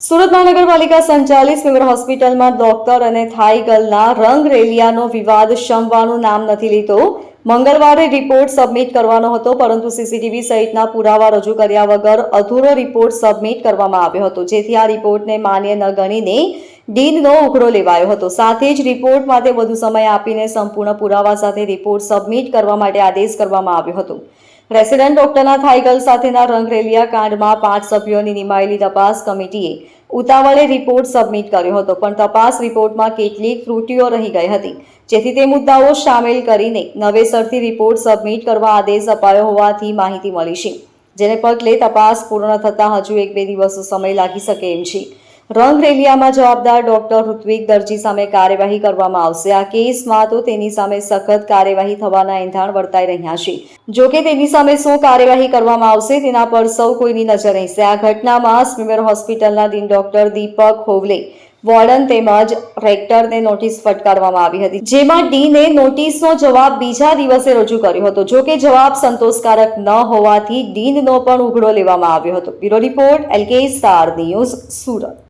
સુરત મહાનગરપાલિકા સંચાલિત સ્વિમર હોસ્પિટલમાં ડોક્ટર અને થાઈ ગર્લના રંગરેલિયાનો વિવાદ શમવાનું નામ નથી લીધો। મંગળવારે રિપોર્ટ સબમિટ કરવાનો હતો, પરંતુ સીસીટીવી સહિતના પુરાવા રજૂ કર્યા વગર અધૂરો રિપોર્ટ સબમિટ કરવામાં આવ્યો હતો, જેથી આ રિપોર્ટને માન્ય ન ગણીને ડીનનો ઉઘડો લેવાયો હતો। સાથે જ રિપોર્ટ માટે વધુ સમય આપીને સંપૂર્ણ પુરાવા સાથે રિપોર્ટ સબમિટ કરવા માટે આદેશ કરવામાં આવ્યો હતો। રેસિડેન્ટ ડોક્ટરના થાઈ ગર્લ સાથેના રંગરેલિયા કાંડમાં 5 સભ્યોની નિમાયેલી તપાસ કમિટીએ ઉતાવળે રિપોર્ટ સબમિટ કર્યો હતો, પણ તપાસ રિપોર્ટમાં કેટલીક ત્રુટીઓ રહી ગઈ હતી, જેથી તે મુદ્દાઓ સામેલ કરીને નવેસરથી રિપોર્ટ સબમિટ કરવા આદેશ અપાયો હોવાની માહિતી મળી છે, જેને પગલે તપાસ પૂર્ણ થતાં હજુ 1-2 દિવસનો સમય લાગી શકે એમ છે। રંગરેલિયામાં જવાબદાર ડોક્ટર ઋત્વિક દરજી સામે કાર્યવાહી કરવામાં આવશે। આ કેસમાં તો તેની સામે સખત કાર્યવાહી થવાના એંધાણ વર્તાઈ રહ્યા છે। જો કે તેની સામે શું કાર્યવાહી કરવામાં આવશે તેના પર સૌ કોઈની નજર રહેશે। આ ઘટનામાં સ્વિમર હોસ્પિટલના ડીન ડોક્ટર દીપક હોવલે, વોર્ડન તેમજ રેક્ટરને નોટિસ ફટકારવામાં આવી હતી, જેમાં ડીને નોટિસનો જવાબ બીજા દિવસે રજૂ કર્યો હતો। જો કે જવાબ સંતોષકારક ન હોવાથી ડીનનો પણ ઉઘડો લેવામાં આવ્યો હતો। Bureau report, LK star news, Surat.